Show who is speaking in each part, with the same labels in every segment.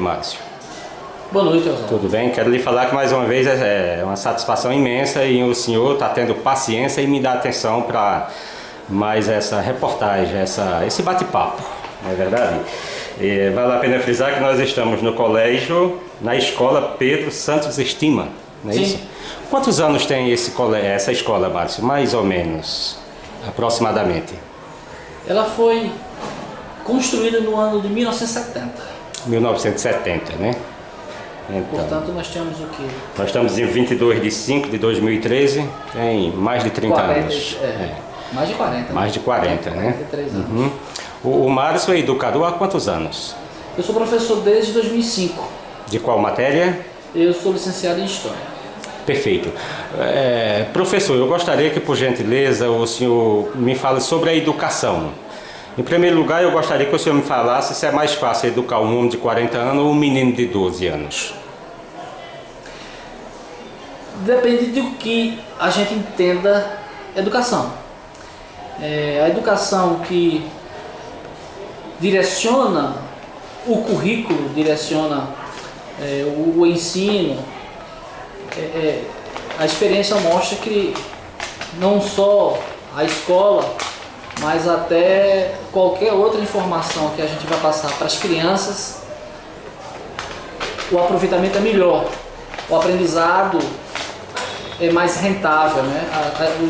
Speaker 1: Márcio.
Speaker 2: Boa noite, Oswaldo.
Speaker 1: Tudo bem? Quero lhe falar que mais uma vez é uma satisfação imensa e o senhor está tendo paciência e me dá atenção para mais essa reportagem, esse bate-papo, não é verdade? Vale a pena frisar que nós estamos no colégio, na escola Pedro Santos Estima, não é
Speaker 2: Sim.
Speaker 1: isso? Quantos anos tem essa escola, Márcio? Mais ou menos, aproximadamente.
Speaker 2: Ela foi construída no ano de 1970.
Speaker 1: 1970, né? Então,
Speaker 2: Portanto, nós temos o quê?
Speaker 1: nós estamos em 22 de 5 de 2013, tem mais de 30 anos.
Speaker 2: Mais de 40.
Speaker 1: Mais de 40, né?
Speaker 2: 43 anos.
Speaker 1: Uhum. O Márcio é educador há quantos anos?
Speaker 2: Eu sou professor desde 2005.
Speaker 1: De qual matéria?
Speaker 2: Eu sou licenciado em História.
Speaker 1: Perfeito. Professor, eu gostaria que, por gentileza, o senhor me fale sobre a educação. Em primeiro lugar, eu gostaria que o senhor me falasse se é mais fácil educar um homem de 40 anos ou um menino de 12 anos.
Speaker 2: Depende do que a gente entenda educação. A educação que direciona o currículo, direciona o ensino, a experiência mostra que não só a escola, mas até qualquer outra informação que a gente vai passar para as crianças, o aproveitamento é melhor, o aprendizado é mais rentável, né?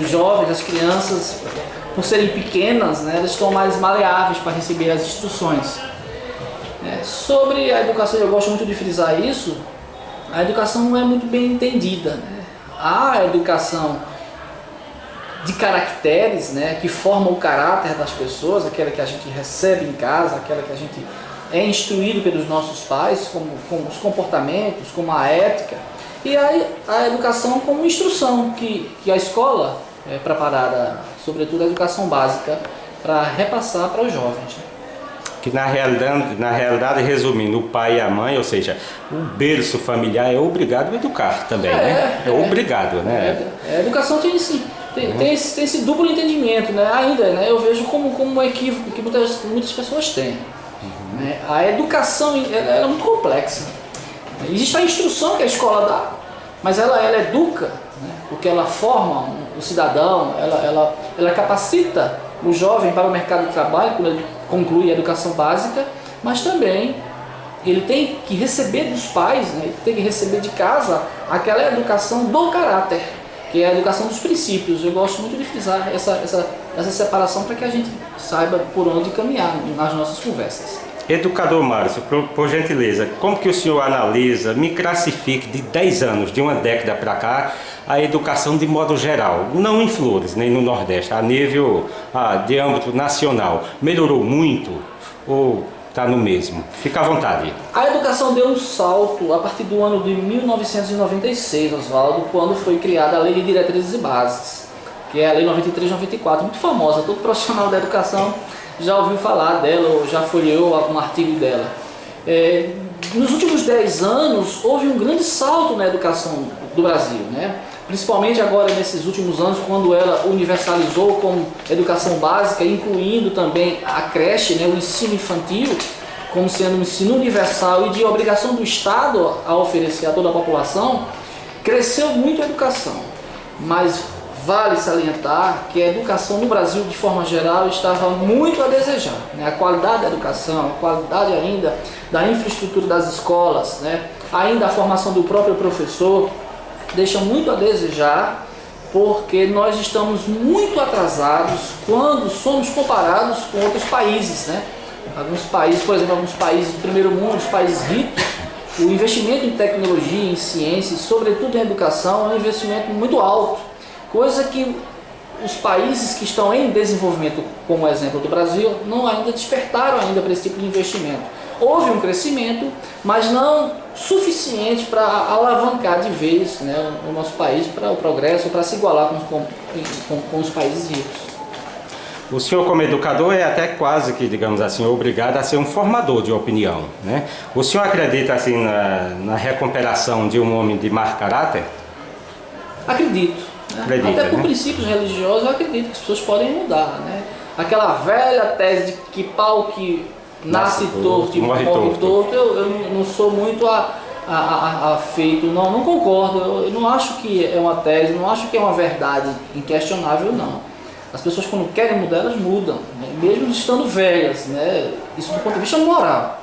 Speaker 2: Os jovens, as crianças, por serem pequenas, né, elas estão mais maleáveis para receber as instruções. Sobre a educação, eu gosto muito de frisar isso, a educação não é muito bem entendida, né? A educação de caracteres, né, que formam o caráter das pessoas, aquela que a gente recebe em casa, aquela que a gente é instruído pelos nossos pais, como os comportamentos, como a ética, e a educação como instrução, que a escola é preparada, sobretudo a educação básica, para repassar para os jovens.
Speaker 1: Que na realidade, resumindo, o pai e a mãe, ou seja, o berço familiar é obrigado a educar também, né? É obrigado, né?
Speaker 2: A educação tem esse duplo entendimento, né? Ainda, né? Eu vejo como um equívoco que muitas pessoas têm. Né? A educação ela é muito complexa. Existe a instrução que a escola dá, mas ela educa, né? Porque ela forma o cidadão, ela capacita o jovem para o mercado de trabalho, quando ele conclui a educação básica, mas também ele tem que receber dos pais, né? Ele tem que receber de casa aquela educação do caráter, que é a educação dos princípios. Eu gosto muito de frisar essa separação para que a gente saiba por onde caminhar nas nossas conversas.
Speaker 1: Educador Márcio, por gentileza, como que o senhor analisa, me classifique de 10 anos, de uma década para cá, a educação de modo geral, não em Flores, nem no Nordeste, a nível de âmbito nacional, melhorou muito ou está no mesmo? Fica à vontade.
Speaker 2: A educação deu um salto a partir do ano de 1996, Oswaldo, quando foi criada a Lei de Diretrizes e Bases, que é a Lei 93/94, muito famosa, todo profissional da educação já ouviu falar dela ou já folheou algum artigo dela. Nos últimos 10 anos houve um grande salto na educação do Brasil, né? Principalmente agora nesses últimos anos, quando ela universalizou como educação básica, incluindo também a creche, né, o ensino infantil, como sendo um ensino universal e de obrigação do Estado a oferecer a toda a população, cresceu muito a educação. Mas vale salientar que a educação no Brasil, de forma geral, estava muito a desejar, né? A qualidade da educação, a qualidade ainda da infraestrutura das escolas, né? Ainda a formação do próprio professor, deixa muito a desejar, porque nós estamos muito atrasados quando somos comparados com outros países, né? Alguns países, por exemplo, alguns países do primeiro mundo, os países ricos, o investimento em tecnologia, em ciência, sobretudo em educação, é um investimento muito alto, coisa que os países que estão em desenvolvimento, como o exemplo do Brasil, não ainda despertaram ainda para esse tipo de investimento. Houve um crescimento, mas não suficiente para alavancar de vez, né, o nosso país para o progresso, para se igualar com os países ricos.
Speaker 1: O senhor, como educador, é até quase que, digamos assim, obrigado a ser um formador de opinião, né? O senhor acredita assim na recuperação de um homem de mau caráter?
Speaker 2: Acredito. Né?
Speaker 1: Acredita,
Speaker 2: até por
Speaker 1: né?
Speaker 2: princípios religiosos, eu acredito que as pessoas podem mudar, né? Aquela velha tese de que pau que nasce torto e morre torto, eu não sou muito afeito, não concordo, eu não acho que é uma tese, não acho que é uma verdade inquestionável, não. As pessoas quando querem mudar, elas mudam, né? Mesmo estando velhas, né? Isso do ponto de vista moral.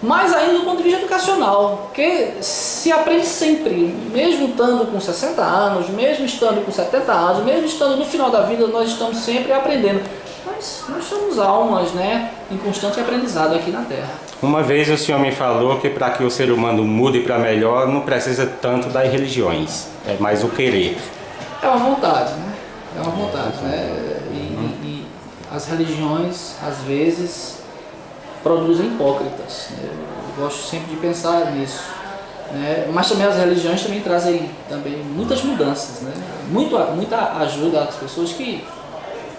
Speaker 2: Mas ainda do ponto de vista educacional, porque se aprende sempre, mesmo estando com 60 anos, mesmo estando com 70 anos, mesmo estando no final da vida, nós estamos sempre aprendendo. Mas nós somos almas, né, em constante aprendizado aqui na Terra.
Speaker 1: Uma vez o senhor me falou que para que o ser humano mude para melhor, não precisa tanto das religiões, é mais o querer.
Speaker 2: É uma vontade, né? É uma vontade, né? E as religiões, às vezes, produzem hipócritas, né? Eu gosto sempre de pensar nisso, né? Mas também as religiões também trazem muitas mudanças, né? Muita ajuda às pessoas que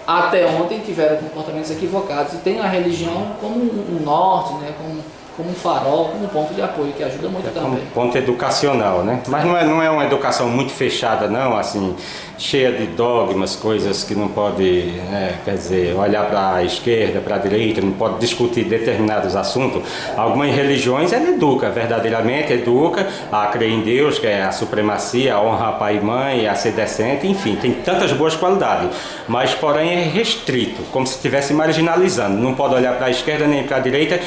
Speaker 2: até ontem tiveram comportamentos equivocados e tem a religião como um norte, né? Como um farol, como um ponto de apoio, que ajuda muito também.
Speaker 1: Como ponto educacional, né? Mas não é uma educação muito fechada, não, assim, cheia de dogmas, coisas que não pode, né, quer dizer, olhar para a esquerda, para a direita, não pode discutir determinados assuntos. Algumas religiões, ela educa, verdadeiramente educa a crer em Deus, que é a supremacia, a honra a pai e mãe, a ser decente, enfim, tem tantas boas qualidades, mas porém é restrito, como se estivesse marginalizando, não pode olhar para a esquerda nem para a direita.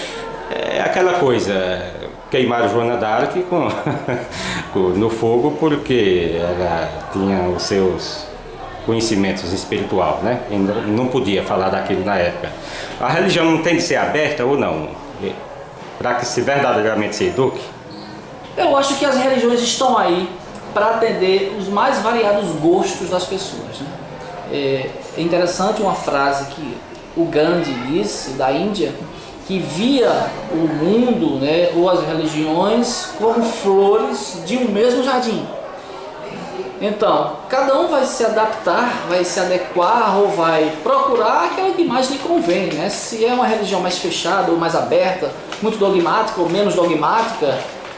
Speaker 1: É aquela coisa, queimaram Joana d'Arc no fogo porque ela tinha os seus conhecimentos espirituais, né? E não podia falar daquilo na época. A religião não tem de ser aberta ou não? Para que se verdadeiramente se eduque?
Speaker 2: Eu acho que as religiões estão aí para atender os mais variados gostos das pessoas, né? É interessante uma frase que o Gandhi disse, da Índia, que via o mundo, né, ou as religiões como flores de um mesmo jardim. Então, cada um vai se adaptar, vai se adequar ou vai procurar aquilo que mais lhe convém, né? Se é uma religião mais fechada ou mais aberta, muito dogmática ou menos dogmática,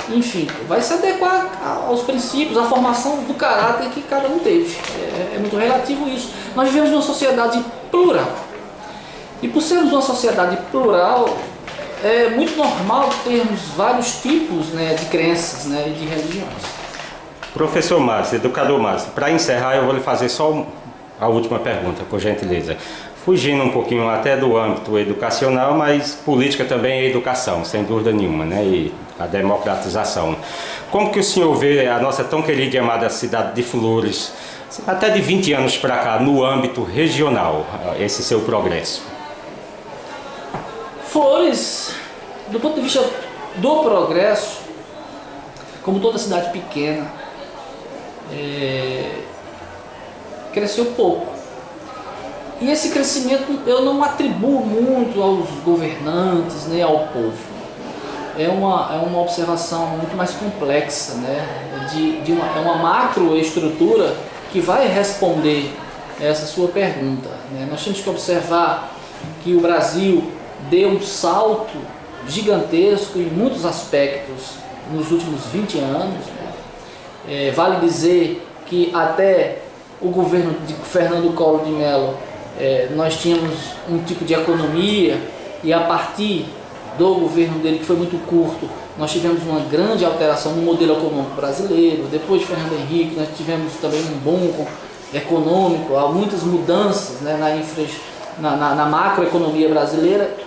Speaker 2: enfim, vai se adequar aos princípios, à formação do caráter que cada um teve. É muito relativo isso. Nós vivemos numa sociedade plural. E por sermos uma sociedade plural, é muito normal termos vários tipos, né, de crenças, né, e de religiões.
Speaker 1: Professor Márcio, educador Márcio, para encerrar eu vou lhe fazer só a última pergunta, por gentileza. Fugindo um pouquinho até do âmbito educacional, mas política também é educação, sem dúvida nenhuma, né? E a democratização. Como que o senhor vê a nossa tão querida e amada cidade de Flores, até de 20 anos para cá, no âmbito regional, esse seu progresso?
Speaker 2: Flores, do ponto de vista do progresso, como toda cidade pequena, cresceu pouco. E esse crescimento eu não atribuo muito aos governantes, nem ao povo. É uma observação muito mais complexa, né? É uma macroestrutura que vai responder essa sua pergunta, né? Nós temos que observar que o Brasil deu um salto gigantesco em muitos aspectos nos últimos 20 anos. Vale dizer que até o governo de Fernando Collor de Mello, nós tínhamos um tipo de economia, e a partir do governo dele, que foi muito curto, nós tivemos uma grande alteração no modelo econômico brasileiro. Depois de Fernando Henrique, nós tivemos também um boom econômico, há muitas mudanças, né, na macroeconomia brasileira.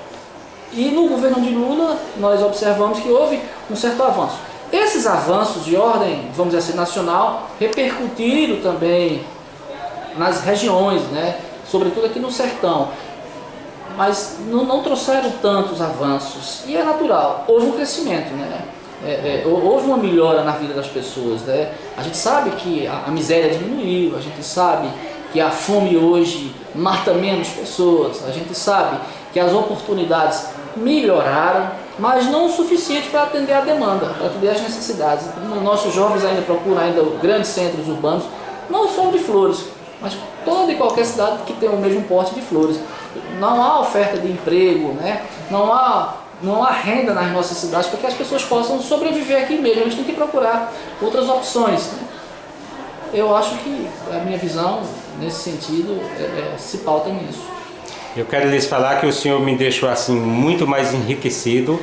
Speaker 2: E no governo de Lula, nós observamos que houve um certo avanço. Esses avanços de ordem, vamos dizer assim, nacional, repercutiram também nas regiões, né? Sobretudo aqui no sertão. Mas não trouxeram tantos avanços. E é natural, houve um crescimento, né? Houve uma melhora na vida das pessoas, né? A gente sabe que a miséria diminuiu, a gente sabe que a fome hoje mata menos pessoas, a gente sabe que as oportunidades melhoraram, mas não o suficiente para atender a demanda, para atender as necessidades. Nossos jovens ainda procuram grandes centros urbanos, não só de Flores, mas toda e qualquer cidade que tenha o mesmo porte de Flores. Não há oferta de emprego, né? Não há renda nas nossas cidades para que as pessoas possam sobreviver aqui mesmo. A gente tem que procurar outras opções, né? Eu acho que a minha visão, nesse sentido, se pauta nisso.
Speaker 1: Eu quero lhes falar que o senhor me deixou assim muito mais enriquecido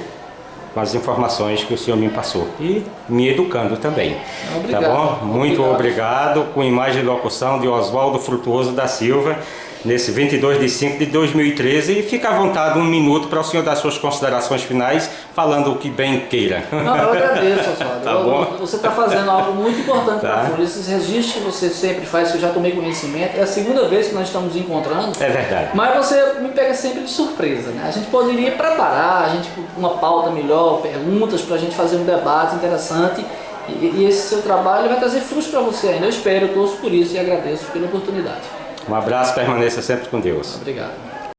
Speaker 1: com as informações que o senhor me passou e me educando também.
Speaker 2: Obrigado.
Speaker 1: Tá bom? Muito obrigado. Com imagem e locução de Oswaldo Frutuoso da Silva, nesse 22/5/2013, e fica à vontade um minuto para o senhor dar suas considerações finais, falando o que bem queira.
Speaker 2: Não, eu agradeço, Oswaldo.
Speaker 1: Tá bom?
Speaker 2: Você está fazendo algo muito importante
Speaker 1: Tá.
Speaker 2: para a Folha. Esses registros que você sempre faz, que eu já tomei conhecimento, é a segunda vez que nós estamos nos encontrando.
Speaker 1: É verdade.
Speaker 2: Mas você me pega sempre de surpresa, né? A gente poderia preparar, uma pauta melhor, perguntas para a gente fazer um debate interessante. E esse seu trabalho vai trazer frutos para você ainda. Eu espero, eu torço por isso e agradeço pela oportunidade.
Speaker 1: Um abraço, permaneça sempre com Deus.
Speaker 2: Obrigado.